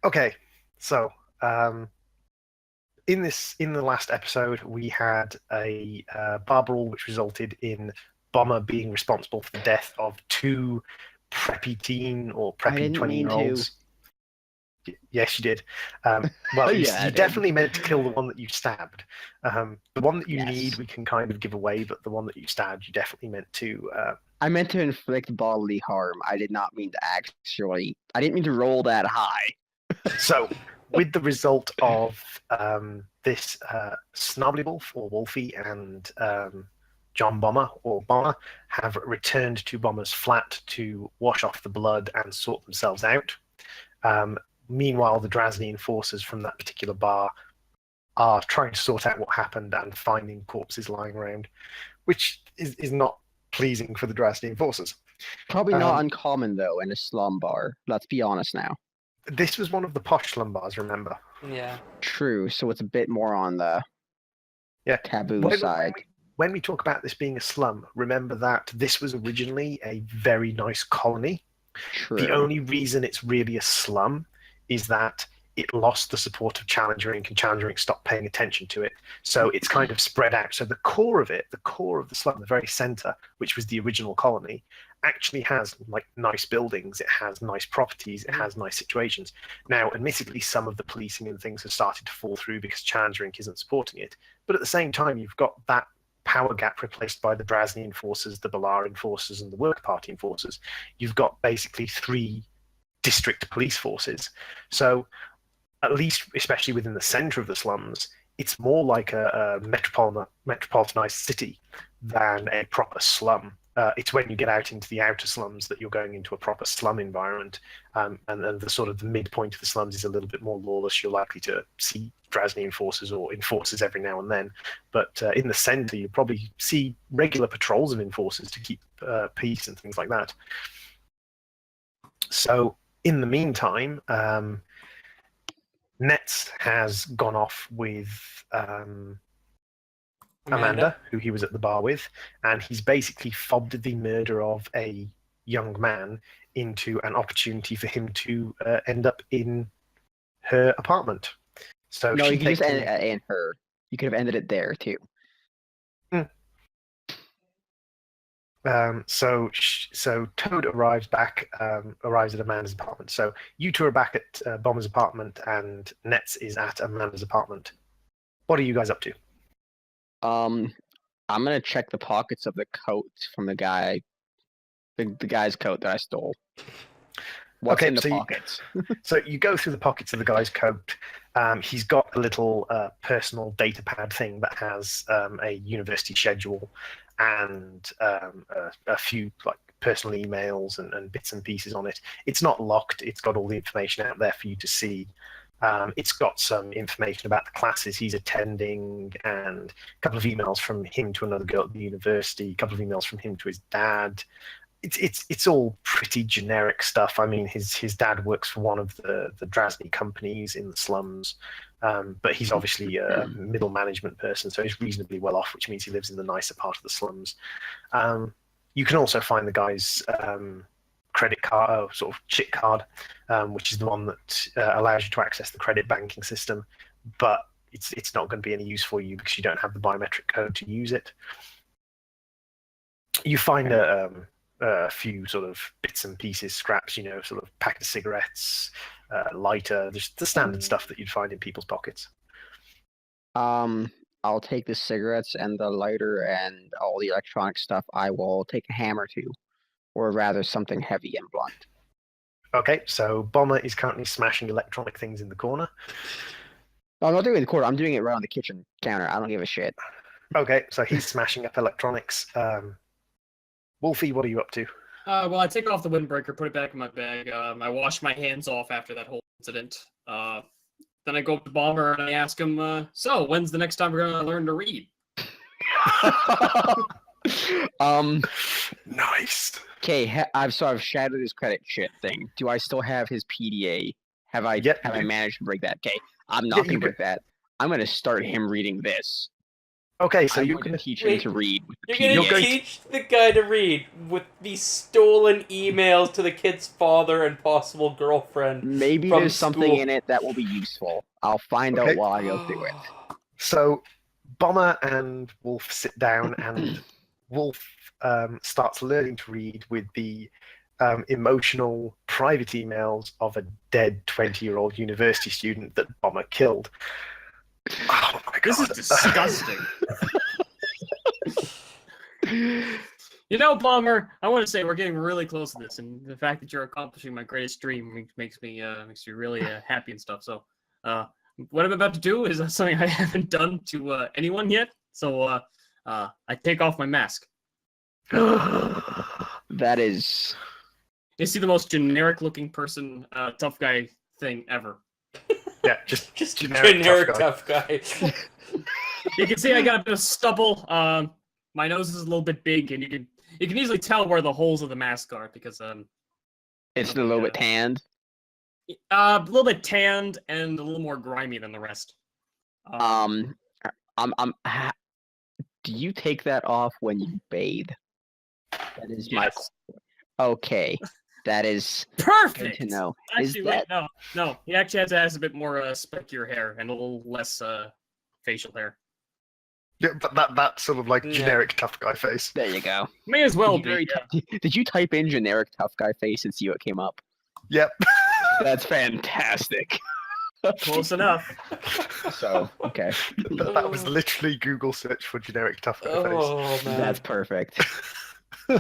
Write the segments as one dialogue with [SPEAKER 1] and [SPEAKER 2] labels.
[SPEAKER 1] Okay, so in the last episode, we had a bar brawl which resulted in Bomber being responsible for the death of two preppy teen or
[SPEAKER 2] I
[SPEAKER 1] preppy
[SPEAKER 2] didn't mean to.
[SPEAKER 1] 20-year-olds. Yes, you did. Well,
[SPEAKER 2] Yeah, I
[SPEAKER 1] you
[SPEAKER 2] did.
[SPEAKER 1] definitely meant to kill the one that you stabbed. The one that you need,
[SPEAKER 2] Yes.
[SPEAKER 1] we can kind of give away, but the one that you stabbed, you definitely meant to.
[SPEAKER 2] I meant to inflict bodily harm. I did not mean to actually. I didn't mean to roll that high.
[SPEAKER 1] So, with the result of this, Snobbly Wolf or Wolfie and John Bomber or Bomber have returned to Bomber's flat to wash off the blood and sort themselves out. Meanwhile, the Drazni enforcers from that particular bar are trying to sort out what happened and finding corpses lying around, which is not pleasing for the Drazni enforcers.
[SPEAKER 2] Probably not uncommon though in a slum bar. Let's be honest now.
[SPEAKER 1] This was one of the posh slum bars, remember?
[SPEAKER 3] Yeah.
[SPEAKER 2] True. So it's a bit more on the taboo side.
[SPEAKER 1] When we talk about this being a slum, remember that this was originally a very nice colony.
[SPEAKER 2] True.
[SPEAKER 1] The only reason it's really a slum is that it lost the support of Challenger Inc. and Challenger Inc. stopped paying attention to it. So it's kind of spread out. So the core of it, the core of the slum, the very center, which was the original colony, actually has like nice buildings. It has nice properties. It has nice situations. Now, admittedly, some of the policing and things have started to fall through because Challenger Inc. isn't supporting it. But at the same time, you've got that power gap replaced by the Drazni enforcers, the Balar enforcers, and the Work Party enforcers. You've got basically three district police forces. So at least, especially within the center of the slums, it's more like a metropolitanized city than a proper slum. It's when you get out into the outer slums that you're going into a proper slum environment, and the sort of the midpoint of the slums is a little bit more lawless. You're likely to see Drazni enforcers or enforcers every now and then, but in the center you probably see regular patrols of enforcers to keep peace and things like that. So in the meantime, Nets has gone off with Amanda, who he was at the bar with, and he's basically fobbed the murder of a young man into an opportunity for him to end up in her apartment. So
[SPEAKER 2] no, you could just end it in her. You could have ended it there too.
[SPEAKER 1] So Toad arrives at Amanda's apartment. So you two are back at Bomber's apartment, and Nets is at Amanda's apartment. What are you guys up to?
[SPEAKER 2] I'm gonna check the pockets of the coat from the guy, the guy's coat that I stole. What's in the pockets?
[SPEAKER 1] So you go through the pockets of the guy's coat. He's got a little personal data pad thing that has a university schedule and a few like personal emails and bits and pieces on it. It's not locked. It's got all the information out there for you to see. It's got some information about the classes he's attending and a couple of emails from him to another girl at the university, a couple of emails from him to his dad. It's all pretty generic stuff. I mean, his dad works for one of the Drazni companies in the slums, but he's obviously a middle management person, so he's reasonably well off, which means he lives in the nicer part of the slums. You can also find the guy's credit card, sort of chit card, which is the one that allows you to access the credit banking system, but it's not going to be any use for you because you don't have the biometric code to use it. You find a few sort of bits and pieces, scraps, sort of pack of cigarettes, lighter, just the standard stuff that you'd find in people's pockets.
[SPEAKER 2] I'll take the cigarettes and the lighter and all the electronic stuff. I will take a hammer too, or rather something heavy and blunt.
[SPEAKER 1] Okay, so Bomber is currently smashing electronic things in the corner.
[SPEAKER 2] No, I'm not doing it in the corner. I'm doing it right on the kitchen counter. I don't give a shit.
[SPEAKER 1] Okay, so he's smashing up electronics. Wolfie, what are you up to?
[SPEAKER 3] Well, I take off the windbreaker, put it back in my bag. I wash my hands off after that whole incident. Then I go up to Bomber and I ask him, so when's the next time we're gonna learn to read?
[SPEAKER 1] Nice.
[SPEAKER 2] Okay, I've shattered his credit shit thing. Do I still have his PDA? Have I managed to break that? Okay, I'm not gonna break that. I'm gonna start him reading this.
[SPEAKER 1] Okay, so
[SPEAKER 2] I'm
[SPEAKER 1] you're
[SPEAKER 2] going
[SPEAKER 1] gonna
[SPEAKER 2] to teach him to read with the
[SPEAKER 4] You're
[SPEAKER 2] PDA.
[SPEAKER 4] gonna teach the guy to read with the stolen emails to the kid's father and possible girlfriend.
[SPEAKER 2] Maybe
[SPEAKER 4] from
[SPEAKER 2] there's something
[SPEAKER 4] school.
[SPEAKER 2] in it that will be useful. I'll find out
[SPEAKER 1] Okay.
[SPEAKER 2] while I go through it.
[SPEAKER 1] So Bomber and Wolf sit down, and Wolf starts learning to read with the emotional private emails of a dead 20-year-old university student that Bomber killed. Oh my god.
[SPEAKER 3] This is disgusting. You know, Bomber, I want to say we're getting really close to this, and the fact that you're accomplishing my greatest dream makes me really happy and stuff. So, what I'm about to do is something I haven't done to anyone yet. So, I take off my mask.
[SPEAKER 2] That is...
[SPEAKER 3] You see the most generic-looking person, tough guy thing ever.
[SPEAKER 1] Yeah, just
[SPEAKER 4] generic tough guy.
[SPEAKER 3] You can see I got a bit of stubble. My nose is a little bit big, and you can easily tell where the holes of the mask are because
[SPEAKER 2] It's a little bit tanned.
[SPEAKER 3] a little bit tanned and a little more grimy than the rest.
[SPEAKER 2] Do you take that off when you bathe? That is my...
[SPEAKER 3] Yes.
[SPEAKER 2] Okay, that is
[SPEAKER 3] Perfect.
[SPEAKER 2] good to know.
[SPEAKER 3] Actually,
[SPEAKER 2] Is
[SPEAKER 3] wait,
[SPEAKER 2] that...
[SPEAKER 3] no. He actually has a bit more speckier hair and a little less facial hair.
[SPEAKER 1] Yeah, but that sort of like
[SPEAKER 4] Yeah.
[SPEAKER 1] generic tough guy face.
[SPEAKER 2] There you go.
[SPEAKER 3] May as well
[SPEAKER 2] Did you,
[SPEAKER 3] be.
[SPEAKER 2] very did you type in generic tough guy face and see what came up?
[SPEAKER 1] Yep.
[SPEAKER 2] That's fantastic.
[SPEAKER 3] Close enough.
[SPEAKER 2] So, okay.
[SPEAKER 1] That was literally Google search for generic tough guy face.
[SPEAKER 4] Oh man.
[SPEAKER 2] That's perfect.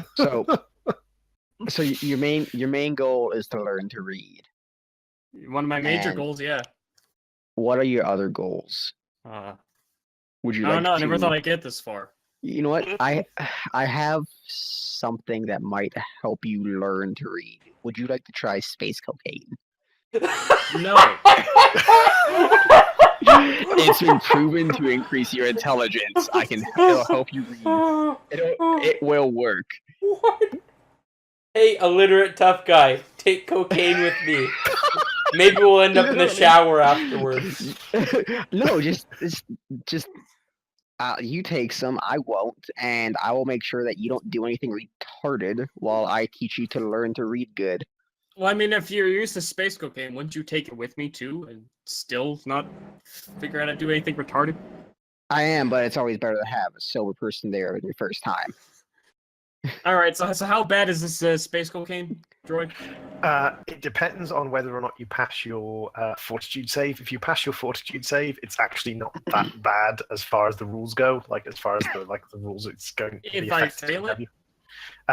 [SPEAKER 2] So your main goal is to learn to read.
[SPEAKER 3] One of my major
[SPEAKER 2] And-
[SPEAKER 3] goals, yeah.
[SPEAKER 2] What are your other goals? Would you
[SPEAKER 3] I
[SPEAKER 2] like
[SPEAKER 3] don't know. I
[SPEAKER 2] to...
[SPEAKER 3] never thought I'd get this far.
[SPEAKER 2] You know what? I have something that might help you learn to read. Would you like to try space cocaine?
[SPEAKER 3] No.
[SPEAKER 2] It's been proven to increase your intelligence. It'll help you read. It will work.
[SPEAKER 4] What? Hey, illiterate tough guy, take cocaine with me. Maybe we'll end up in the shower afterwards.
[SPEAKER 2] No, just you take some, I won't, and I will make sure that you don't do anything retarded while I teach you to learn to read good.
[SPEAKER 3] Well, I mean, if you're used to space cocaine, wouldn't you take it with me too, and still not figure out how to do anything retarded?
[SPEAKER 2] I am, but it's always better to have a sober person there your first time.
[SPEAKER 3] All right. So how bad is this space cocaine, droid?
[SPEAKER 1] It depends on whether or not you pass your fortitude save. If you pass your fortitude save, it's actually not that bad as far as the rules go. Like as far as the rules, it's going to be
[SPEAKER 3] If I
[SPEAKER 1] effective
[SPEAKER 3] fail
[SPEAKER 1] to have
[SPEAKER 3] it?
[SPEAKER 1] you.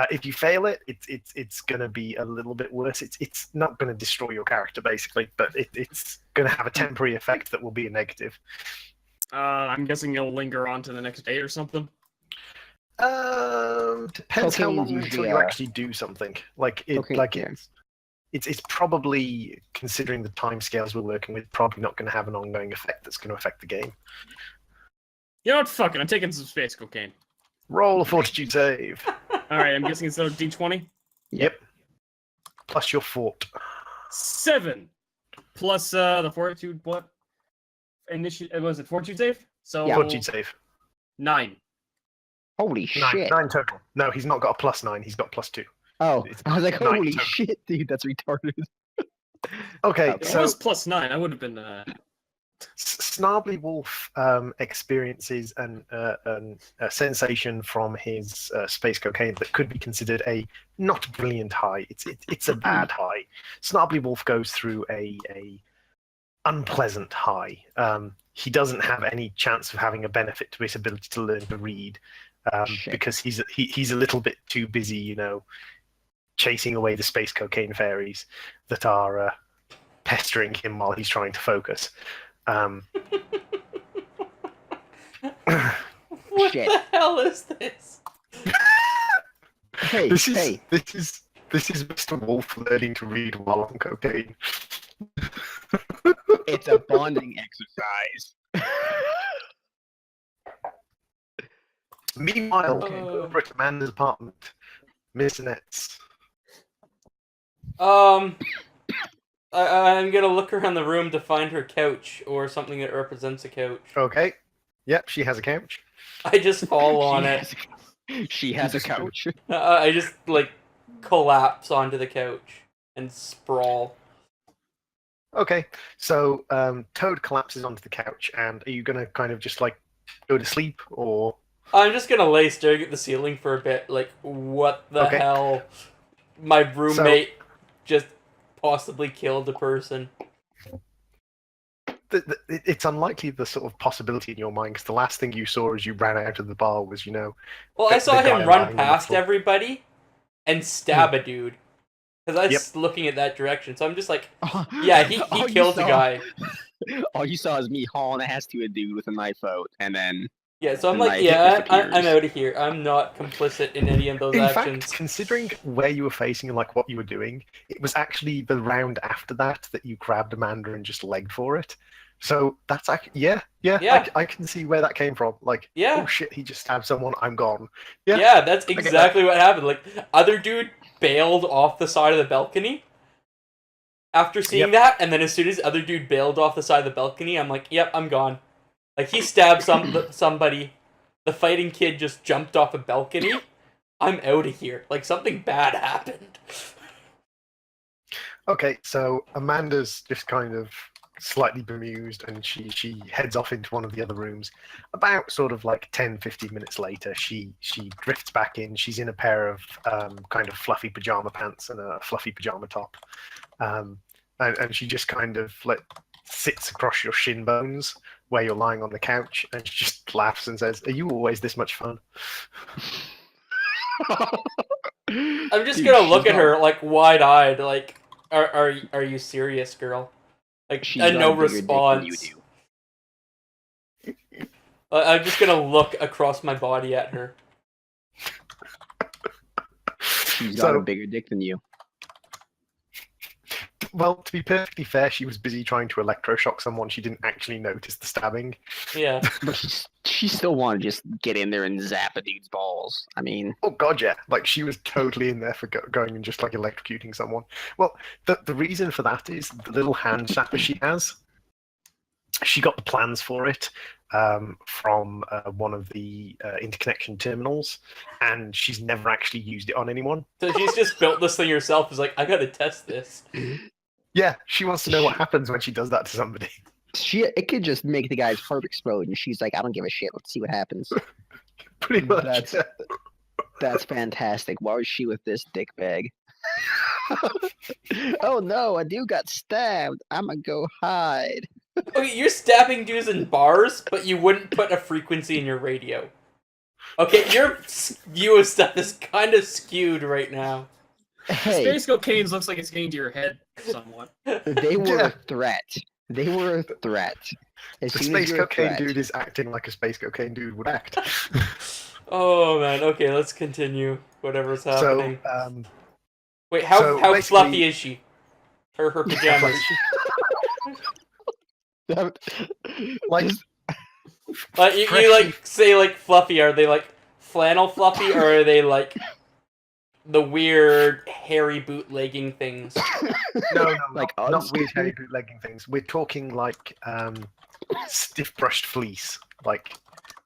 [SPEAKER 1] If you fail it, it's going to be a little bit worse. It's not going to destroy your character basically, but it's going to have a temporary effect that will be a negative.
[SPEAKER 3] I'm guessing it'll linger on to the next day or something.
[SPEAKER 1] Depends how
[SPEAKER 2] Cocaine's
[SPEAKER 1] long until
[SPEAKER 2] usually,
[SPEAKER 1] you actually do something. Like it,
[SPEAKER 2] cocaine-
[SPEAKER 1] like
[SPEAKER 2] yeah.
[SPEAKER 1] it's probably, considering the timescales we're working with, probably not going to have an ongoing effect that's going to affect the game.
[SPEAKER 3] You know what? Fuck it. I'm taking some space cocaine.
[SPEAKER 1] Roll a fortitude save.
[SPEAKER 3] All right. I'm guessing it's a D20.
[SPEAKER 1] Yep. Plus your fort.
[SPEAKER 3] 7 plus the fortitude. What? Was it fortitude save? So
[SPEAKER 2] Yeah.
[SPEAKER 1] Fortitude save.
[SPEAKER 3] 9.
[SPEAKER 2] Holy shit.
[SPEAKER 1] Nine total. No, he's not got a +9. He's got +2.
[SPEAKER 2] Oh,
[SPEAKER 1] It's
[SPEAKER 2] I was like,
[SPEAKER 1] 9
[SPEAKER 2] holy
[SPEAKER 1] total.
[SPEAKER 2] shit, dude, that's retarded.
[SPEAKER 1] Okay,
[SPEAKER 2] Okay.
[SPEAKER 3] If it
[SPEAKER 1] so
[SPEAKER 3] was +9, I would have been.
[SPEAKER 1] Snarby Wolf experiences a sensation from his space cocaine that could be considered a not brilliant high. It's a bad high. Snarby Wolf goes through a unpleasant high. He doesn't have any chance of having a benefit to his ability to learn to read
[SPEAKER 2] Shit.
[SPEAKER 1] because he's a little bit too busy, chasing away the space cocaine fairies that are pestering him while he's trying to focus.
[SPEAKER 4] What
[SPEAKER 2] Shit.
[SPEAKER 4] the hell is this?
[SPEAKER 2] Hey,
[SPEAKER 1] This is
[SPEAKER 2] hey,
[SPEAKER 1] Mr. Wolf learning to read while on cocaine.
[SPEAKER 2] it's a bonding exercise.
[SPEAKER 1] Meanwhile,
[SPEAKER 4] Okay.
[SPEAKER 1] over at Amanda's apartment, Miss Nets.
[SPEAKER 4] I'm gonna look around the room to find her couch or something that represents a couch.
[SPEAKER 1] Okay. Yep, she has a couch.
[SPEAKER 4] I just fall on
[SPEAKER 2] She
[SPEAKER 4] it.
[SPEAKER 2] has she has a couch.
[SPEAKER 4] I just like collapse onto the couch and sprawl.
[SPEAKER 1] Okay, so Toad collapses onto the couch, and are you gonna kind of just like go to sleep, or
[SPEAKER 4] I'm just gonna lay staring at the ceiling for a bit, like, what the
[SPEAKER 1] Okay.
[SPEAKER 4] hell? My roommate just possibly killed a person.
[SPEAKER 1] it's unlikely the sort of possibility in your mind, because the last thing you saw as you ran out of the bar was,
[SPEAKER 4] Well,
[SPEAKER 1] the
[SPEAKER 4] I saw
[SPEAKER 1] guy
[SPEAKER 4] him
[SPEAKER 1] lying
[SPEAKER 4] run
[SPEAKER 1] on the
[SPEAKER 4] past
[SPEAKER 1] floor.
[SPEAKER 4] everybody and stab a dude. Because I was looking at that direction, so I'm just like, yeah, he
[SPEAKER 2] All you
[SPEAKER 4] killed a
[SPEAKER 2] saw-
[SPEAKER 4] guy.
[SPEAKER 2] All you saw is me hauling ass to a dude with a knife out, and then
[SPEAKER 4] Yeah, so I'm
[SPEAKER 2] The
[SPEAKER 4] like,
[SPEAKER 2] knife
[SPEAKER 4] yeah, I'm
[SPEAKER 2] disappears.
[SPEAKER 4] out of here. I'm not complicit in any of those
[SPEAKER 1] In
[SPEAKER 4] actions.
[SPEAKER 1] fact, considering where you were facing and like what you were doing, it was actually the round after that you grabbed Amanda and just legged for it. So that's actually
[SPEAKER 4] Yeah.
[SPEAKER 1] I can see where that came from. Like,
[SPEAKER 4] Yeah.
[SPEAKER 1] oh shit, he just stabbed someone. I'm gone.
[SPEAKER 4] Yeah, that's
[SPEAKER 1] get that.
[SPEAKER 4] exactly what happened. Like, other dude bailed off the side of the balcony after seeing that, and then as soon as other dude bailed off the side of the balcony, I'm like, yep, I'm gone. Like, he stabbed somebody. The fighting kid just jumped off a balcony. I'm out of here. Like, something bad happened.
[SPEAKER 1] Okay, so Amanda's just kind of slightly bemused, and she heads off into one of the other rooms. About sort of like 10-15 minutes later, she drifts back in. She's in a pair of kind of fluffy pajama pants and a fluffy pajama top, and she just kind of like sits across your shin bones where you're lying on the couch, and she just laughs and says, "Are you always this much fun?"
[SPEAKER 4] I'm just
[SPEAKER 2] Dude,
[SPEAKER 4] gonna look
[SPEAKER 2] she's
[SPEAKER 4] at her like wide-eyed, like, are you serious, girl? Like,
[SPEAKER 2] She's
[SPEAKER 4] and no
[SPEAKER 2] got a bigger dick than you
[SPEAKER 4] response.
[SPEAKER 2] do.
[SPEAKER 4] I'm just gonna look across my body at her.
[SPEAKER 2] She's got a bigger dick than you.
[SPEAKER 1] Well, to be perfectly fair, she was busy trying to electroshock someone. She didn't actually notice the stabbing.
[SPEAKER 4] Yeah.
[SPEAKER 2] But she still wanted to just get in there and zap a dude's balls. I mean,
[SPEAKER 1] Oh god, yeah! Like she was totally in there for going and just like electrocuting someone. Well, the reason for that is the little hand zapper she has. She got the plans for it from one of the interconnection terminals, and she's never actually used it on anyone.
[SPEAKER 4] So she's just built this thing herself. Is like, I gotta test this.
[SPEAKER 1] Yeah, she wants to know what happens when she does that to somebody.
[SPEAKER 2] it could just make the guy's heart explode, and she's like, I don't give a shit. Let's see what happens.
[SPEAKER 1] Pretty much.
[SPEAKER 2] That's fantastic. Why was she with this dick bag? Oh no, a dude got stabbed. I'ma go hide.
[SPEAKER 4] Okay, you're stabbing dudes in bars, but you wouldn't put a frequency in your radio. Okay, your view of stuff is kind of skewed right now.
[SPEAKER 2] Hey,
[SPEAKER 3] Space cocaine looks like it's getting to your head somewhat.
[SPEAKER 2] they were
[SPEAKER 1] Yeah.
[SPEAKER 2] a threat. They were a threat. As
[SPEAKER 1] The
[SPEAKER 2] soon as
[SPEAKER 1] space
[SPEAKER 2] you're a
[SPEAKER 1] cocaine
[SPEAKER 2] threat-
[SPEAKER 1] dude is acting like a space cocaine dude would act.
[SPEAKER 4] Oh man, okay, let's continue. Whatever's happening.
[SPEAKER 1] So,
[SPEAKER 4] Wait, how
[SPEAKER 1] so
[SPEAKER 4] how
[SPEAKER 1] basically-
[SPEAKER 4] fluffy is she? Her pajamas.
[SPEAKER 1] like
[SPEAKER 4] Like you like say like fluffy. Are they like flannel fluffy, or are they like the weird hairy bootlegging things?
[SPEAKER 1] no,
[SPEAKER 2] Like
[SPEAKER 1] not
[SPEAKER 2] us?
[SPEAKER 1] weird hairy bootlegging things. We're talking like stiff brushed fleece. Like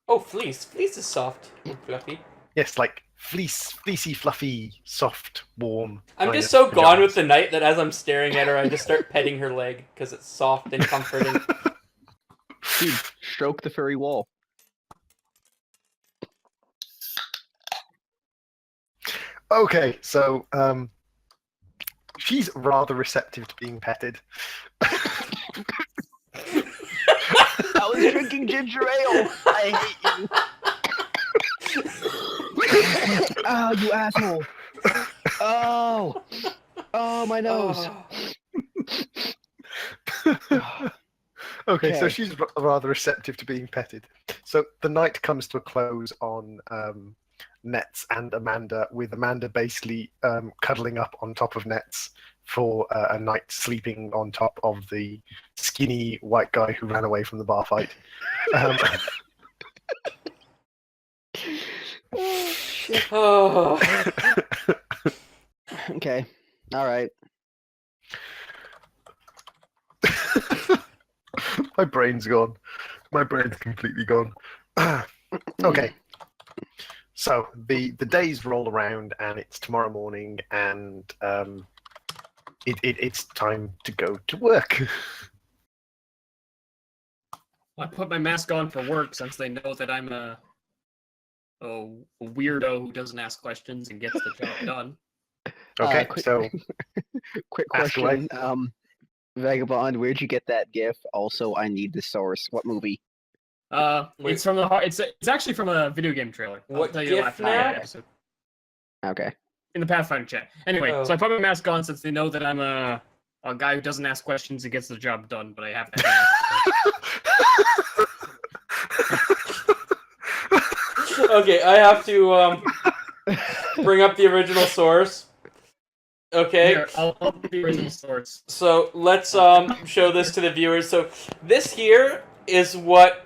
[SPEAKER 4] Oh, fleece. Fleece is soft and fluffy.
[SPEAKER 1] yes, like fleecy, fluffy, soft, warm.
[SPEAKER 4] I'm
[SPEAKER 1] kind
[SPEAKER 4] just
[SPEAKER 1] of
[SPEAKER 4] so gone
[SPEAKER 1] pajamas.
[SPEAKER 4] with the night that as I'm staring at her, I just start petting her leg because it's soft and comforting.
[SPEAKER 2] Dude, stroke the furry wall.
[SPEAKER 1] Okay, so she's rather receptive to being petted.
[SPEAKER 2] I was drinking ginger ale. I hate you. Oh, you asshole. Oh. Oh, my nose.
[SPEAKER 4] Oh.
[SPEAKER 1] Okay, so
[SPEAKER 2] Okay.
[SPEAKER 1] she's rather receptive to being petted. So the night comes to a close on Nets and Amanda, with Amanda basically cuddling up on top of Nets for a night, sleeping on top of the skinny white guy who ran away from the bar fight.
[SPEAKER 2] Oh, shit.
[SPEAKER 4] Oh.
[SPEAKER 2] Okay. All right.
[SPEAKER 1] My brain's gone. My brain's completely gone.
[SPEAKER 2] All
[SPEAKER 1] Okay. So the days roll around, and it's tomorrow morning, and it's time to go to work.
[SPEAKER 3] I put my mask on for work since they know that I'm a weirdo who doesn't ask questions and gets the job done.
[SPEAKER 1] Okay,
[SPEAKER 2] quick,
[SPEAKER 1] so
[SPEAKER 2] quick
[SPEAKER 1] ask away.
[SPEAKER 2] question. Vagabond, where'd you get that GIF? Also, I need the source. What movie?
[SPEAKER 3] It's from the it's actually from a video game trailer.
[SPEAKER 4] What
[SPEAKER 3] I'll tell you
[SPEAKER 4] GIF
[SPEAKER 3] after the
[SPEAKER 4] now?
[SPEAKER 3] episode.
[SPEAKER 2] Okay.
[SPEAKER 3] In the Pathfinder chat. Anyway,
[SPEAKER 4] Oh.
[SPEAKER 3] so I put my mask on since they know that I'm a guy who doesn't ask questions and gets the job done, but I have that mask.
[SPEAKER 4] Okay, I have to bring up the original source. Okay.
[SPEAKER 3] Here, I'll put the original source.
[SPEAKER 4] So let's show this to the viewers. So this here is what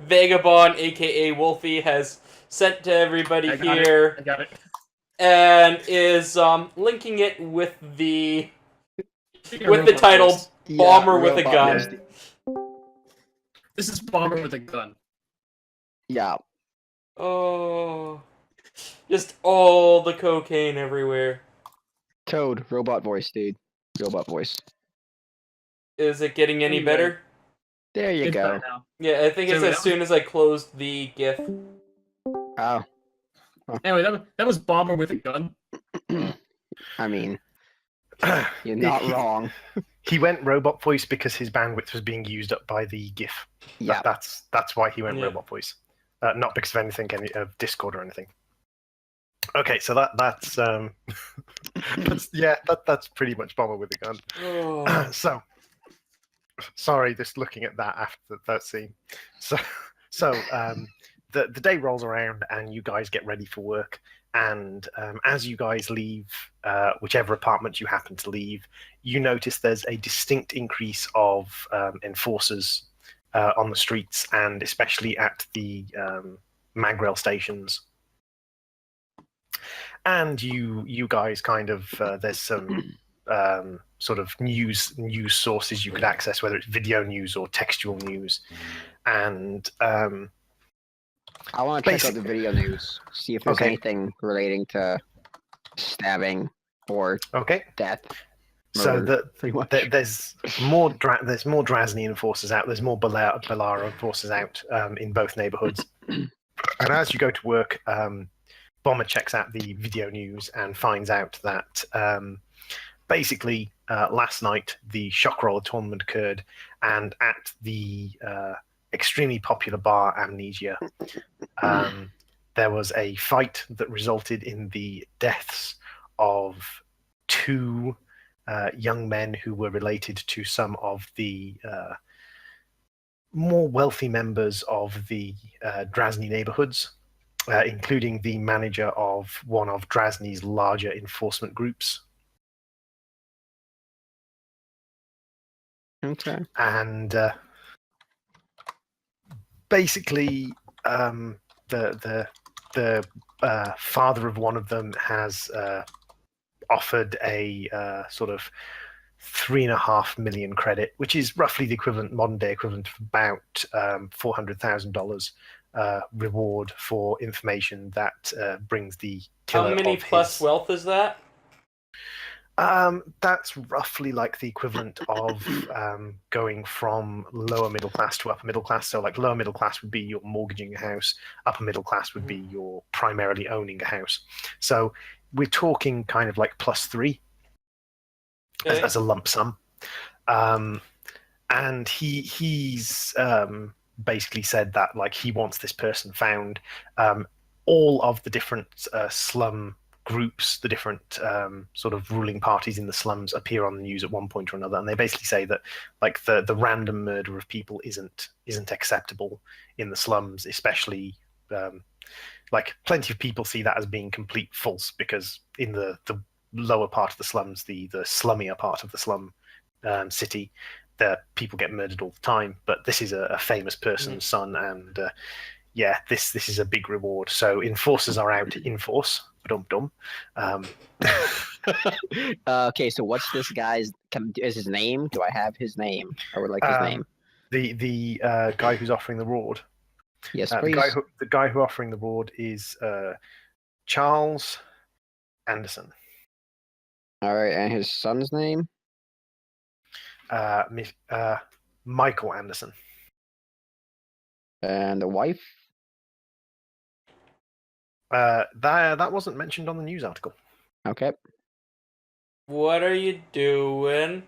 [SPEAKER 4] Vagabond, aka Wolfie, has sent to everybody
[SPEAKER 3] I got
[SPEAKER 4] here,
[SPEAKER 3] I got it.
[SPEAKER 4] and is linking it with the
[SPEAKER 3] Robot
[SPEAKER 4] title
[SPEAKER 3] voice.
[SPEAKER 4] "Bomber with a
[SPEAKER 2] robot
[SPEAKER 4] Gun."
[SPEAKER 2] voice.
[SPEAKER 3] This is Bomber with a gun.
[SPEAKER 2] Yeah.
[SPEAKER 4] Oh, just all the cocaine everywhere.
[SPEAKER 2] Toad, robot voice, dude. Robot voice.
[SPEAKER 4] Is it getting any
[SPEAKER 3] Anyway.
[SPEAKER 4] better?
[SPEAKER 2] There you
[SPEAKER 3] It's
[SPEAKER 2] go.
[SPEAKER 3] better now.
[SPEAKER 4] Yeah, I think it's
[SPEAKER 3] So
[SPEAKER 4] as
[SPEAKER 3] that
[SPEAKER 4] soon as I closed the GIF.
[SPEAKER 2] Oh.
[SPEAKER 3] Anyway, that was Bomber with a gun.
[SPEAKER 2] I mean, you're not wrong.
[SPEAKER 1] He went robot voice because his bandwidth was being used up by the GIF.
[SPEAKER 2] Yeah.
[SPEAKER 1] That's why he went
[SPEAKER 4] Yeah.
[SPEAKER 1] robot voice, not because of anything, of Discord or anything. Okay, so that's that's pretty much Bomber with a gun.
[SPEAKER 4] Oh.
[SPEAKER 1] So, sorry, just looking at that after that scene. So the day rolls around and you guys get ready for work. And as you guys leave whichever apartment you happen to leave, you notice there's a distinct increase of enforcers on the streets, and especially at the Magrail stations. And you guys kind of there's some sort of news sources you could access, whether it's video news or textual news, and
[SPEAKER 2] I want to check out
[SPEAKER 1] Basic-
[SPEAKER 2] the video news, see if there's
[SPEAKER 1] Okay.
[SPEAKER 2] anything relating to stabbing or
[SPEAKER 1] okay.
[SPEAKER 2] death.
[SPEAKER 1] So
[SPEAKER 2] Murder, pretty much.
[SPEAKER 1] there's more Drazni enforcers out. There's more Balara enforcers out in both neighborhoods. And as you go to work, Bomber checks out the video news and finds out that basically last night the Shock Roller tournament occurred, and at the extremely popular bar Amnesia, there was a fight that resulted in the deaths of two young men who were related to some of the more wealthy members of the Drazni neighborhoods, including the manager of one of Drazny's larger enforcement groups.
[SPEAKER 2] Okay.
[SPEAKER 1] And basically, the father of one of them has offered a sort of 3.5 million credit, which is roughly the modern day equivalent of about $400,000 reward for information that brings the killer
[SPEAKER 4] How many
[SPEAKER 1] of
[SPEAKER 4] plus
[SPEAKER 1] his,
[SPEAKER 4] wealth is that?
[SPEAKER 1] That's roughly like the equivalent of going from lower middle class to upper middle class. So like lower middle class would be you're mortgaging a house, upper middle class would be you're primarily owning a house. So we're talking kind of like +3
[SPEAKER 4] Okay.
[SPEAKER 1] as a lump sum. And he's basically said that like he wants this person found. All of the different slum groups, the different sort of ruling parties in the slums appear on the news at one point or another, and they basically say that like the random murder of people isn't acceptable in the slums, especially like plenty of people see that as being complete false, because in the lower part of the slums, the slummier part of the slum city, that people get murdered all the time. But this is a famous person's son, and yeah, this is a big reward. So enforcers are out to enforce.
[SPEAKER 2] Okay, so what's this guy's? Is his name? Do I have his name? I would like his name.
[SPEAKER 1] The guy who's offering the reward.
[SPEAKER 2] Yes,
[SPEAKER 1] The
[SPEAKER 2] please.
[SPEAKER 1] guy who offering the reward is Charles Anderson.
[SPEAKER 2] All right, and his son's name?
[SPEAKER 1] Michael Anderson.
[SPEAKER 2] And the wife?
[SPEAKER 1] That wasn't mentioned on the news article.
[SPEAKER 2] Okay.
[SPEAKER 4] What are you doing?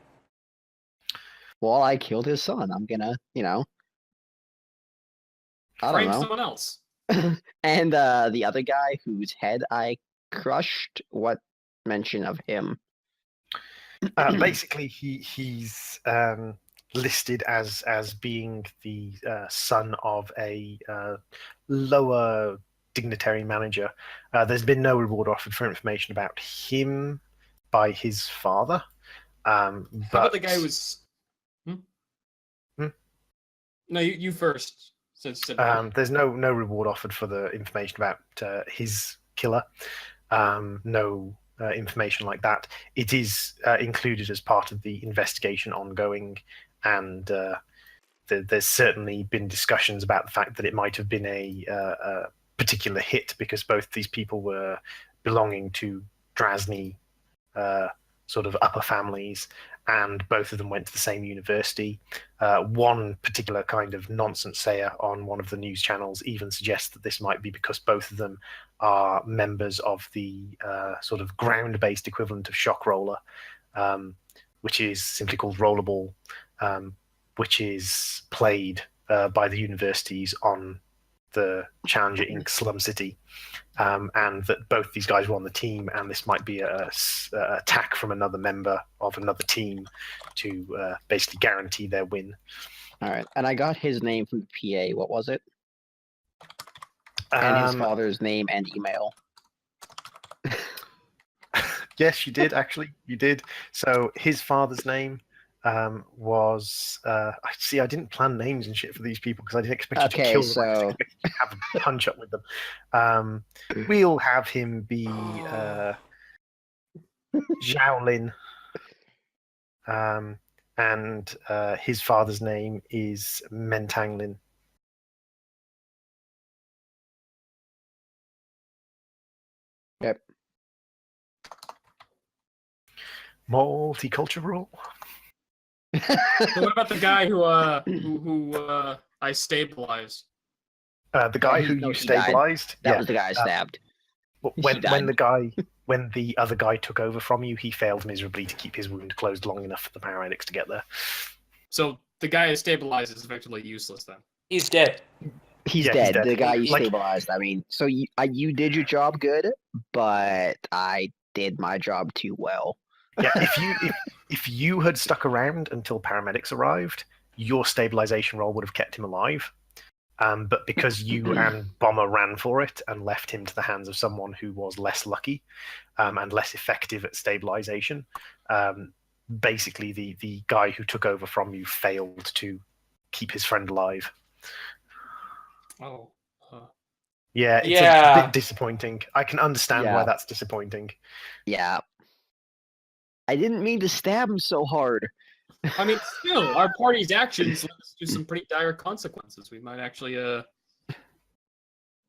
[SPEAKER 2] Well, I killed his son. I'm gonna, I don't
[SPEAKER 3] Frame
[SPEAKER 2] know.
[SPEAKER 3] someone else.
[SPEAKER 2] And the other guy whose head I crushed, what mention of him?
[SPEAKER 1] Basically, he's listed as being the son of a lower dignitary manager. There's been no reward offered for information about him by his father.
[SPEAKER 3] How about the guy who was? No, you first.
[SPEAKER 1] There's no reward offered for the information about his killer. No information like that. It is included as part of the investigation ongoing, and there's certainly been discussions about the fact that it might have been a particular hit because both these people were belonging to Drasny sort of upper families, and both of them went to the same university. One particular kind of nonsense sayer on one of the news channels even suggests that this might be because both of them are members of the sort of ground-based equivalent of Shock Roller, which is simply called Rollerball, which is played by the universities on the Challenger Inc. Slum City, and that both these guys were on the team, and this might be a attack from another member of another team to basically guarantee their win.
[SPEAKER 2] All right, and I got his name from the PA. What was it? And his father's name and email.
[SPEAKER 1] Yes, you did, actually. You did. So his father's name was I didn't plan names and shit for these people because I didn't expect you to kill them. I expected you to have a punch up with them. We'll have him be Zhaolin, and his father's name is Mentanglin.
[SPEAKER 2] Yep.
[SPEAKER 1] Multicultural.
[SPEAKER 3] So what about the guy who I stabilized?
[SPEAKER 1] The guy who you stabilized?
[SPEAKER 2] That was the guy I stabbed.
[SPEAKER 1] When the other guy took over from you, he failed miserably to keep his wound closed long enough for the paramedics to get there.
[SPEAKER 3] So the guy I stabilized is effectively useless then.
[SPEAKER 4] He's dead.
[SPEAKER 2] He's dead. The guy you stabilized. I mean, so you did your job good, but I did my job too well.
[SPEAKER 1] Yeah, if you had stuck around until paramedics arrived, your stabilization roll would have kept him alive. But because you and Bomber ran for it and left him to the hands of someone who was less lucky and less effective at stabilization, basically the guy who took over from you failed to keep his friend alive.
[SPEAKER 3] Oh.
[SPEAKER 1] Yeah, it's a bit disappointing. I can understand why that's disappointing.
[SPEAKER 2] Yeah. I didn't mean to stab him so hard.
[SPEAKER 3] I mean, still, our party's actions led us to some pretty dire consequences. We might actually, be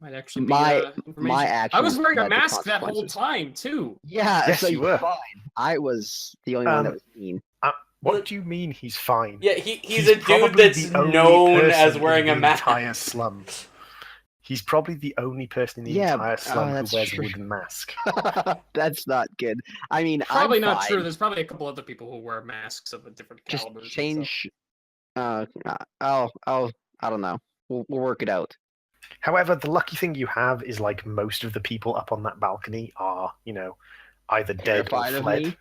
[SPEAKER 2] my actions.
[SPEAKER 3] I was wearing a mask that whole time too.
[SPEAKER 2] Yeah,
[SPEAKER 1] yes,
[SPEAKER 2] so
[SPEAKER 1] you were.
[SPEAKER 2] Fine. I was the only one that was mean.
[SPEAKER 1] What do you mean he's fine?
[SPEAKER 4] Yeah, he's a dude that's known as wearing a mask.
[SPEAKER 1] Entire slum. He's probably the only person in the entire slum who wears a wooden mask.
[SPEAKER 2] That's not good. I mean,
[SPEAKER 3] probably
[SPEAKER 2] I'm
[SPEAKER 3] not
[SPEAKER 2] fine.
[SPEAKER 3] true. There's probably a couple other people who wear masks of a different caliber.
[SPEAKER 2] Just change. I don't know. We'll work it out.
[SPEAKER 1] However, the lucky thing you have is like most of the people up on that balcony are, either dead or fled.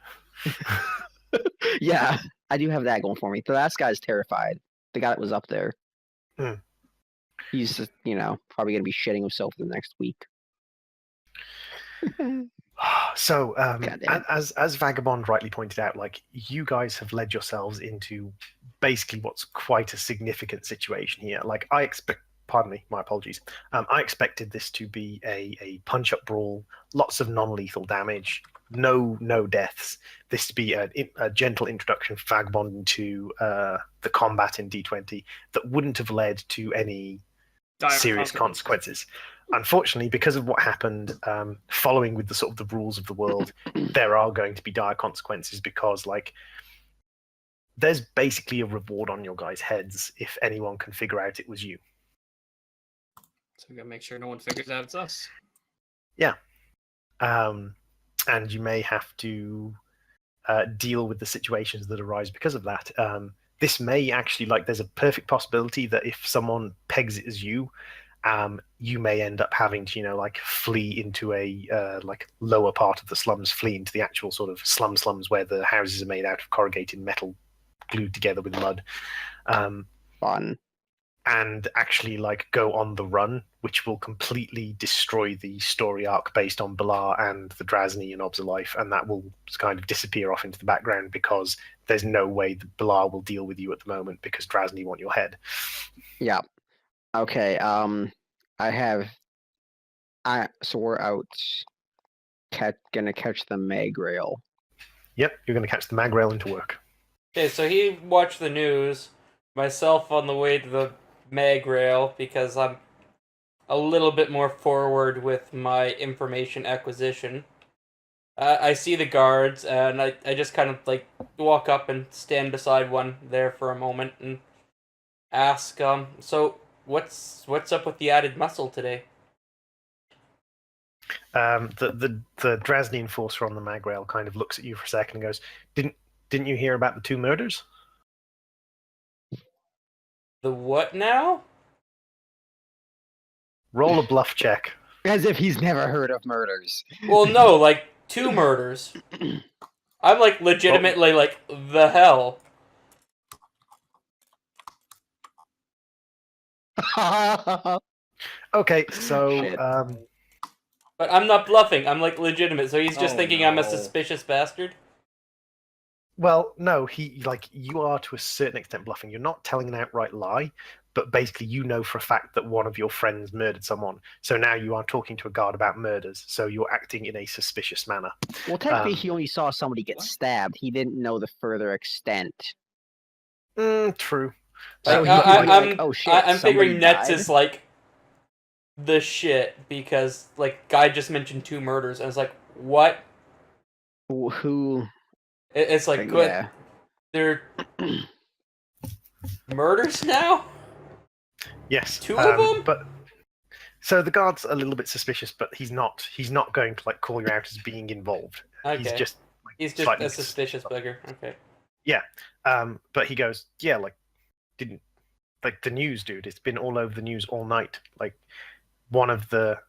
[SPEAKER 2] Yeah, I do have that going for me. The last guy's terrified. The guy that was up there. He's just, probably gonna be shitting himself the next week.
[SPEAKER 1] So, as Vagabond rightly pointed out, you guys have led yourselves into basically what's quite a significant situation here. Pardon me, my apologies. I expected this to be a punch-up brawl, lots of non-lethal damage, no deaths. This to be a gentle introduction for Vagabond into the combat in D20 that wouldn't have led to any serious consequences. Unfortunately, because of what happened, following with the sort of the rules of the world, there are going to be dire consequences because, like, there's basically a reward on your guys' heads if anyone can figure out it was you.
[SPEAKER 3] So we gotta make sure no one figures out it's us.
[SPEAKER 1] Yeah. And you may have to deal with the situations that arise because of that. This may actually, like, there's a perfect possibility that if someone pegs it as you, you may end up having to, like, flee into a like lower part of the slums, flee into the actual sort of slums where the houses are made out of corrugated metal glued together with mud.
[SPEAKER 2] Fun.
[SPEAKER 1] And actually, like, go on the run, which will completely destroy the story arc based on Balar and the Drazni and Obs of Life, and that will kind of disappear off into the background because there's no way that Balar will deal with you at the moment because Drazni want your head.
[SPEAKER 2] Yeah. Okay. So we're out. Gonna catch the mag rail.
[SPEAKER 1] Yep, you're going to catch the mag rail into work.
[SPEAKER 4] Okay, so he watched the news. Myself on the way to the mag rail because I'm a little bit more forward with my information acquisition. I see the guards, and I just kind of like walk up and stand beside one there for a moment and ask, so what's up with the added muscle today?
[SPEAKER 1] The Drazni enforcer on the mag rail kind of looks at you for a second and goes, "Didn't you hear about the 2 murders?"
[SPEAKER 4] The what now?
[SPEAKER 1] Roll a bluff check.
[SPEAKER 2] As if he's never heard of murders.
[SPEAKER 4] Well, no, like 2 murders. I'm like legitimately like the hell.
[SPEAKER 1] Okay, so
[SPEAKER 2] Shit.
[SPEAKER 4] But I'm not bluffing. I'm like legitimate. So he's just
[SPEAKER 3] Oh,
[SPEAKER 4] thinking I'm a
[SPEAKER 3] no.
[SPEAKER 4] suspicious bastard.
[SPEAKER 1] well, no, you are to a certain extent bluffing. You're not telling an outright lie, but basically you know for a fact that one of your friends murdered someone. So now you are talking to a guard about murders. So you're acting in a suspicious manner.
[SPEAKER 2] Well, technically, he only saw somebody get stabbed. He didn't know the further extent.
[SPEAKER 1] True.
[SPEAKER 2] So
[SPEAKER 4] Like,
[SPEAKER 2] he could be
[SPEAKER 4] I'm
[SPEAKER 2] like, "Oh shit,
[SPEAKER 4] I'm
[SPEAKER 2] somebody
[SPEAKER 4] figuring Nets
[SPEAKER 2] died?"
[SPEAKER 4] is like the shit because like guy just mentioned 2 murders and it's like what?
[SPEAKER 2] Who?
[SPEAKER 4] It's like good.
[SPEAKER 2] Yeah.
[SPEAKER 4] They're murders now.
[SPEAKER 1] Yes.
[SPEAKER 4] 2 of them.
[SPEAKER 1] But so the guard's a little bit suspicious, but he's not going to like call you out as being involved.
[SPEAKER 4] Okay.
[SPEAKER 1] He's just
[SPEAKER 4] a suspicious bugger. Okay.
[SPEAKER 1] But he goes, yeah, like, didn't like the news, dude. It's been all over the news all night. Like, one of the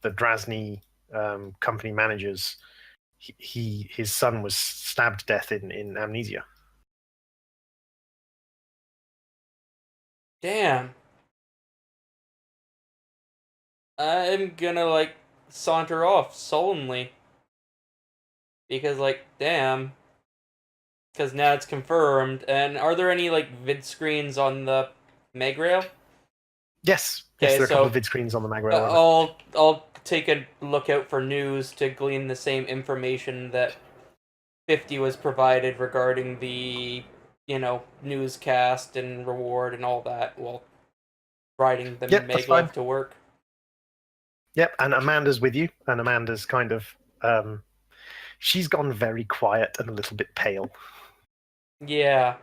[SPEAKER 1] Drazni company managers, his son was stabbed to death in Amnesia.
[SPEAKER 4] Damn. I'm gonna like saunter off sullenly because like damn. Because now it's confirmed. And are there any like vid screens on the mag rail?
[SPEAKER 1] Yes.
[SPEAKER 4] Okay,
[SPEAKER 1] Yes, there are a
[SPEAKER 4] so,
[SPEAKER 1] couple of vid screens on the mag rail.
[SPEAKER 4] I'll take a look out for news to glean the same information that 50 was provided regarding the, newscast and reward and all that while riding the
[SPEAKER 1] Yep, that's
[SPEAKER 4] maglev
[SPEAKER 1] fine.
[SPEAKER 4] to work.
[SPEAKER 1] Yep, and Amanda's with you, and Amanda's kind of she's gone very quiet and a little bit pale.
[SPEAKER 4] Yeah.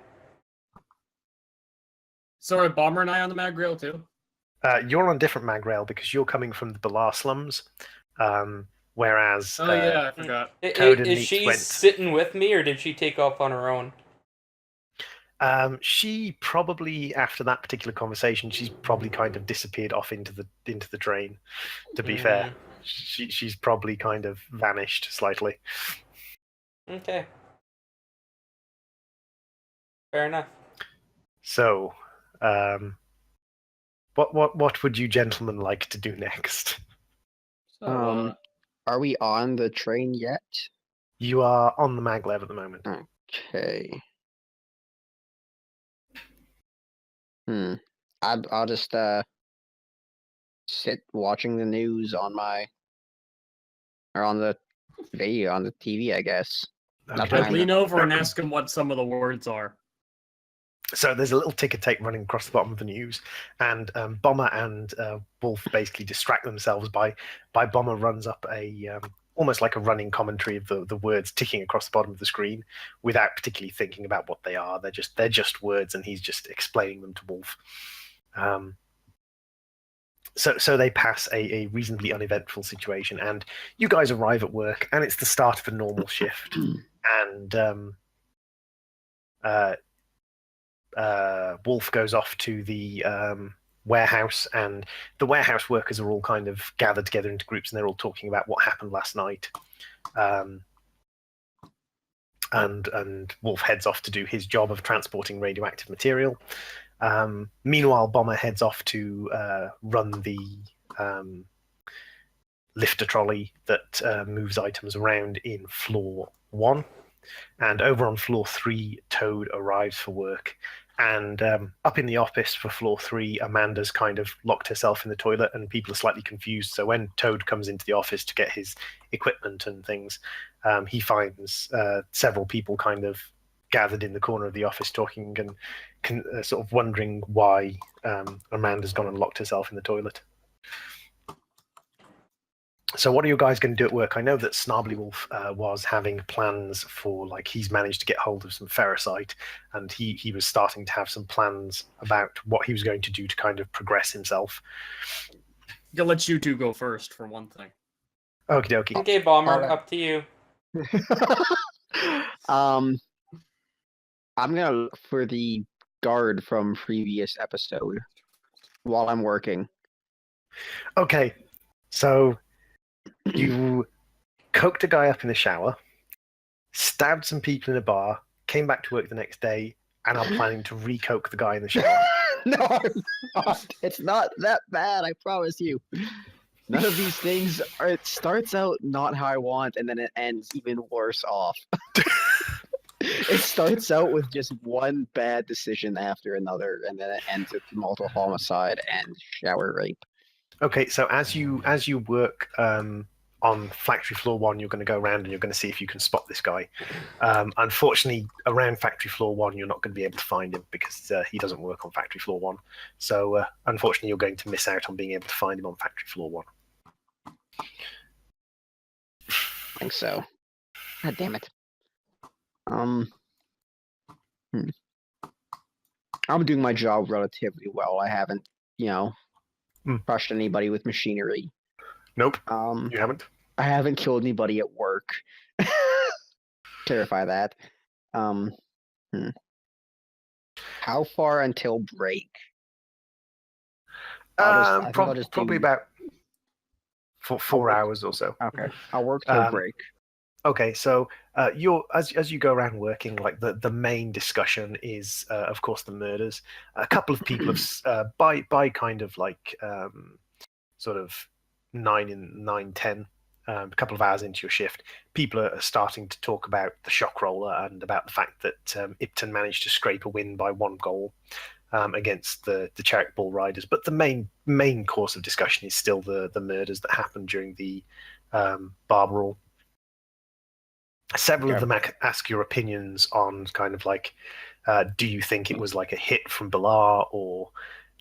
[SPEAKER 3] So are Bomber and I on the mag rail too?
[SPEAKER 1] You're on different mag rail because you're coming from the Balar slums, whereas
[SPEAKER 3] Oh yeah, I forgot.
[SPEAKER 4] Is she sitting with me or did she take off on her own?
[SPEAKER 1] She probably, after that particular conversation, she's probably kind of disappeared off into the drain. To be fair, she's probably kind of vanished slightly.
[SPEAKER 4] Okay. Fair enough.
[SPEAKER 1] So, what would you gentlemen like to do next?
[SPEAKER 3] So,
[SPEAKER 2] Are we on the train yet?
[SPEAKER 1] You are on the maglev at the moment.
[SPEAKER 2] Okay. I'll just sit watching the news on the video on the TV, I guess.
[SPEAKER 1] Okay.
[SPEAKER 3] I'd lean over and ask him what some of the words are.
[SPEAKER 1] So there's a little ticker tape running across the bottom of the news, and Bomber and Wolf basically distract themselves by Bomber runs up a almost like a running commentary of the words ticking across the bottom of the screen without particularly thinking about what they are. They're just words, and he's just explaining them to Wolf. So they pass a reasonably uneventful situation, and you guys arrive at work, and it's the start of a normal shift, and Wolf goes off to the warehouse, and the warehouse workers are all kind of gathered together into groups, and they're all talking about what happened last night. And Wolf heads off to do his job of transporting radioactive material. Meanwhile, Bomber heads off to run the lifter trolley that moves items around in floor 1. And over on floor 3, Toad arrives for work. And up in the office for floor 3, Amanda's kind of locked herself in the toilet, and people are slightly confused. So when Toad comes into the office to get his equipment and things, he finds several people kind of gathered in the corner of the office talking and sort of wondering why Amanda's gone and locked herself in the toilet. So what are you guys going to do at work? I know that Snarbly Wolf was having plans for, like, he's managed to get hold of some ferrocite, and he was starting to have some plans about what he was going to do to kind of progress himself.
[SPEAKER 3] I'll let you two go first for one thing.
[SPEAKER 1] Okie dokie.
[SPEAKER 4] Okay, Bomber, up to you.
[SPEAKER 2] I'm gonna look for the guard from previous episode while I'm working.
[SPEAKER 1] Okay, so you coked a guy up in the shower, stabbed some people in a bar, came back to work the next day, and are planning to re-coke the guy in the shower.
[SPEAKER 2] No, I'm not. It's not that bad, I promise you. None of these things it starts out not how I want, and then it ends even worse off. It starts out with just one bad decision after another, and then it ends with multiple homicide and shower rape.
[SPEAKER 1] Okay, so as you work on factory floor 1, you're going to go around and you're going to see if you can spot this guy. Unfortunately, around factory floor 1, you're not going to be able to find him because he doesn't work on factory floor 1. So unfortunately, you're going to miss out on being able to find him on factory floor 1.
[SPEAKER 2] I think so. God damn it. I'm doing my job relatively well. I haven't, crushed anybody with machinery.
[SPEAKER 1] Nope, you haven't.
[SPEAKER 2] I haven't killed anybody at work. Clarify that. How far until break?
[SPEAKER 1] Probably about 4 hours or so.
[SPEAKER 2] Okay, I'll work till break.
[SPEAKER 1] Okay, so as you go around working, like the main discussion is, of course, the murders. A couple of people have by kind of like sort of 9:10, a couple of hours into your shift, people are starting to talk about the shock roller and about the fact that Ipton managed to scrape a win by 1 goal against the Chariot Bull Riders. But the main course of discussion is still the murders that happened during the bar brawl. Several of them ask your opinions on kind of like, do you think it was like a hit from Bilar, or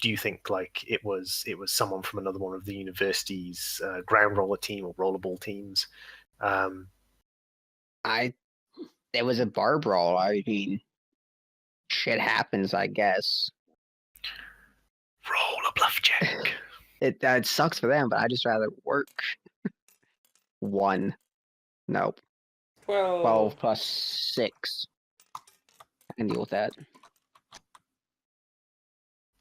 [SPEAKER 1] do you think like it was someone from another one of the university's ground roller team or rollerball teams?
[SPEAKER 2] It was a bar brawl. I mean, shit happens, I guess.
[SPEAKER 1] Roll a bluff check.
[SPEAKER 2] It sucks for them, but I just rather work. 1. Nope. 12 plus 6. I can deal with that.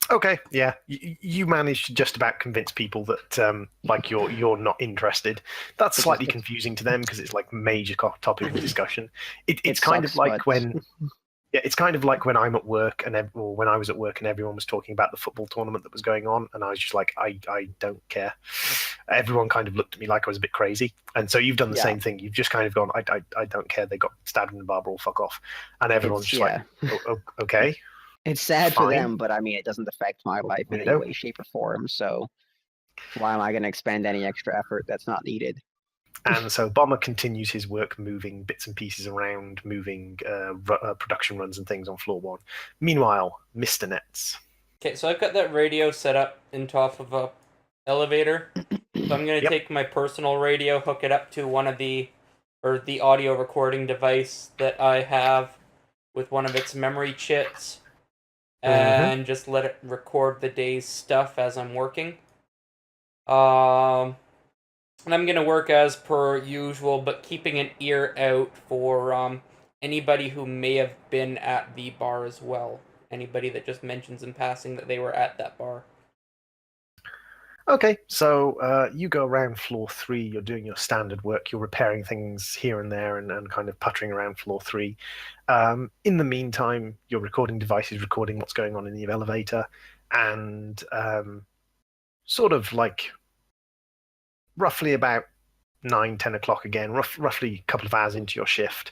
[SPEAKER 1] Okay, yeah, you managed to just about convince people that like you're not interested. That's slightly confusing to them because it's like major topic of discussion. It's kind of like when. Yeah, it's kind of like when I'm at work or when I was at work and everyone was talking about the football tournament that was going on, and I was just like, I don't care. Everyone kind of looked at me like I was a bit crazy, and so you've done the same thing. You've just kind of gone, I don't care. They got stabbed in the bar brawl. Fuck off. And everyone's just like, okay.
[SPEAKER 2] It's sad for them, but I mean, it doesn't affect my life in any way, shape, or form. So why am I going to expend any extra effort that's not needed?
[SPEAKER 1] And so Bomber continues his work moving bits and pieces around, moving production runs and things on floor 1. Meanwhile, Mr. Nets.
[SPEAKER 4] Okay, so I've got that radio set up in top of a elevator. So I'm gonna
[SPEAKER 1] Yep.
[SPEAKER 4] take my personal radio, hook it up to one of the audio recording device that I have with one of its memory chips, and just let it record the day's stuff as I'm working. And I'm gonna work as per usual, but keeping an ear out for anybody who may have been at the bar as well. Anybody that just mentions in passing that they were at that bar.
[SPEAKER 1] Okay, so you go around floor 3, you're doing your standard work, you're repairing things here and there and kind of puttering around floor 3. In the meantime, your recording device is recording what's going on in the elevator, and sort of like roughly about 9-10 o'clock again, roughly a couple of hours into your shift,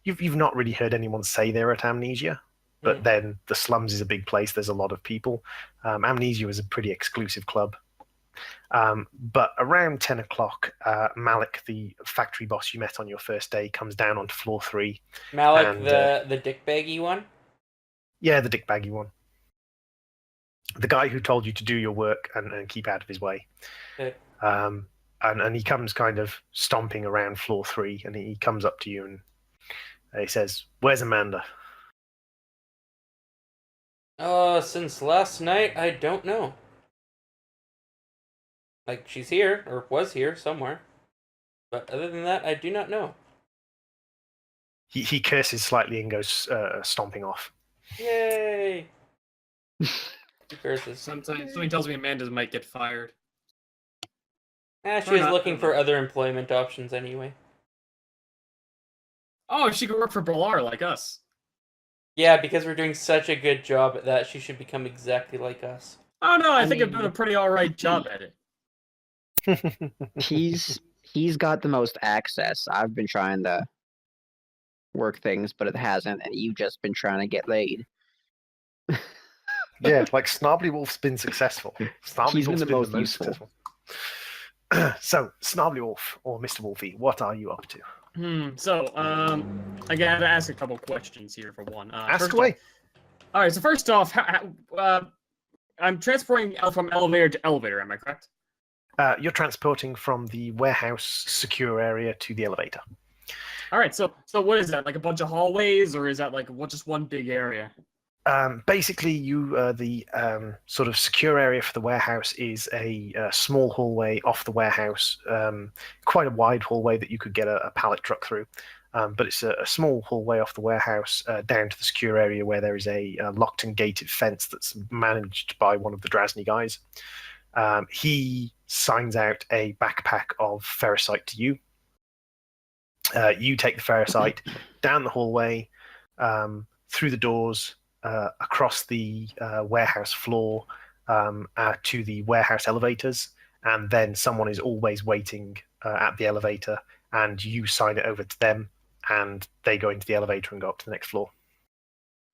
[SPEAKER 1] you've not really heard anyone say they're at Amnesia. But then the slums is a big place. There's a lot of people. Amnesia is a pretty exclusive club. But around 10 o'clock, Malik, the factory boss you met on your first day, comes down onto floor 3.
[SPEAKER 4] Malik,
[SPEAKER 1] and,
[SPEAKER 4] the dickbaggy one?
[SPEAKER 1] Yeah, the dickbaggy one. The guy who told you to do your work and keep out of his way.
[SPEAKER 4] Okay.
[SPEAKER 1] And he comes kind of stomping around floor 3, and he comes up to you and he says, "Where's Amanda?"
[SPEAKER 4] Since last night, I don't know. Like, she's here, or was here, somewhere. But other than that, I do not know.
[SPEAKER 1] He curses slightly and goes stomping off.
[SPEAKER 4] Yay! He curses.
[SPEAKER 3] Somebody tells me Amanda might get fired.
[SPEAKER 4] She was looking for other employment options anyway.
[SPEAKER 3] Oh, she could work for Brillar like us.
[SPEAKER 4] Yeah, because we're doing such a good job at that, she should become exactly like us.
[SPEAKER 3] Oh no, I think I'm doing a pretty alright job at it.
[SPEAKER 2] He's got the most access. I've been trying to work things, but it hasn't, and you've just been trying to get laid.
[SPEAKER 1] Yeah, like Snobby Wolf's been successul. Snobby Wolf's been the most successful. So, Snobby Wolf, or Mr. Wolfie, what are you up to?
[SPEAKER 3] So, I gotta ask a couple questions here for one.
[SPEAKER 1] Ask away.
[SPEAKER 3] Alright, so first off, I'm transporting from elevator to elevator, am I correct?
[SPEAKER 1] You're transporting from the warehouse secure area to the elevator.
[SPEAKER 3] Alright, so what is that? Like a bunch of hallways, or is that like just one big area?
[SPEAKER 1] Basically, the sort of secure area for the warehouse is a small hallway off the warehouse, quite a wide hallway that you could get a pallet truck through. But it's a small hallway off the warehouse down to the secure area where there is a locked and gated fence that's managed by one of the Drasny guys. He signs out a backpack of ferrocite to you. You take the ferrocite down the hallway, through the doors, across the warehouse floor to the warehouse elevators, and then someone is always waiting at the elevator, and you sign it over to them, and they go into the elevator and go up to the next floor.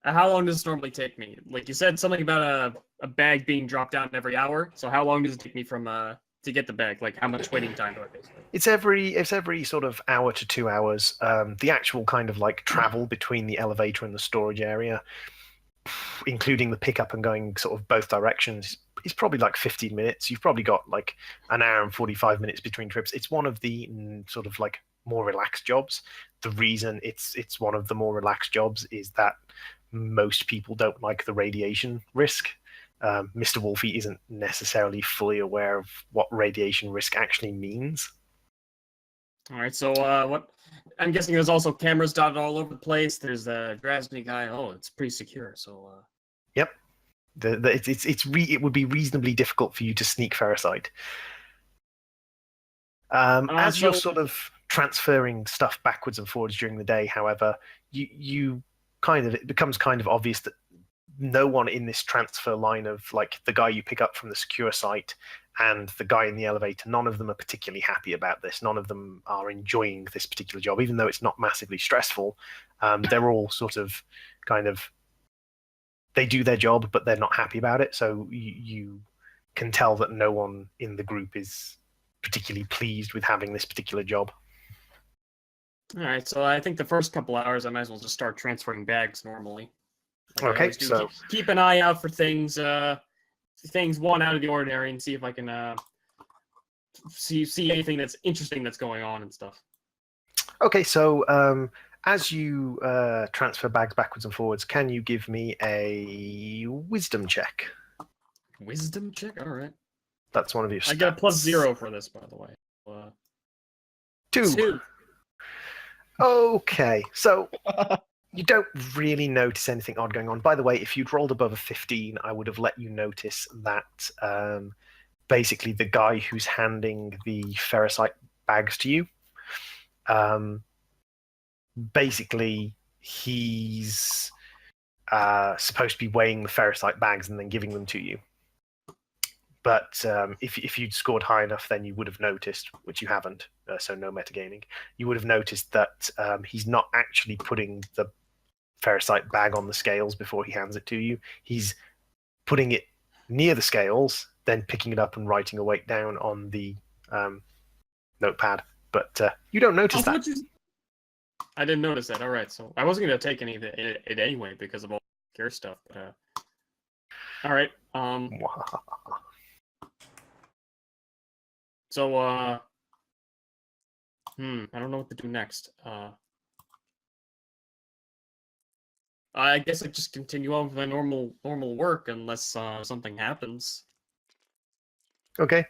[SPEAKER 3] How long does this normally take me? Like you said something about a bag being dropped down every hour, so how long does it take me from to get the bag? Like how much waiting time do I basically?
[SPEAKER 1] It's every sort of hour to 2 hours. The actual kind of like travel between the elevator and the storage area, including the pickup and going sort of both directions, is probably like 15 minutes. You've probably got like an hour and 45 minutes between trips. It's one of the sort of like more relaxed jobs. The reason it's one of the more relaxed jobs is that most people don't like the radiation risk. Mr. Wolfie isn't necessarily fully aware of what radiation risk actually means.
[SPEAKER 3] All right, so what? I'm guessing there's also cameras dotted all over the place. There's a Drasny guy. Oh, it's pretty secure. So.
[SPEAKER 1] Yep. It would be reasonably difficult for you to sneak ferrocite. As you're sort of transferring stuff backwards and forwards during the day, however, it becomes kind of obvious that no one in this transfer line of like the guy you pick up from the secure site and the guy in the elevator, none of them are particularly happy about this. None of them are enjoying this particular job, even though it's not massively stressful. They're all sort of kind of, they do their job, but they're not happy about it. So you can tell that no one in the group is particularly pleased with having this particular job.
[SPEAKER 3] All right, so I think the first couple hours I might as well just start transferring bags normally. Like I
[SPEAKER 1] Okay,
[SPEAKER 3] always do.
[SPEAKER 1] so
[SPEAKER 3] Keep an eye out for things, things one out of the ordinary, and see if I can see anything that's interesting that's going on and stuff.
[SPEAKER 1] okay, so as you transfer bags backwards and forwards, can you give me a wisdom check?
[SPEAKER 3] Wisdom check. All right.
[SPEAKER 1] That's one of your stats.
[SPEAKER 3] I get a +0 for this, by the way.
[SPEAKER 1] 2. Okay, so you don't really notice anything odd going on. By the way, if you'd rolled above a 15, I would have let you notice that basically the guy who's handing the ferrocite bags to you, basically he's supposed to be weighing the ferrocite bags and then giving them to you. But if you'd scored high enough, then you would have noticed, which you haven't, so no metagaming, you would have noticed that he's not actually putting the ferrocite bag on the scales before he hands it to you. He's putting it near the scales, then picking it up and writing a weight down on the notepad. But you don't notice that.
[SPEAKER 3] I didn't notice that. All right, so I wasn't going to take any of it anyway because of all the gear stuff. But all right. So, I don't know what to do next. I guess I just continue on with my normal work unless something happens.
[SPEAKER 1] Okay,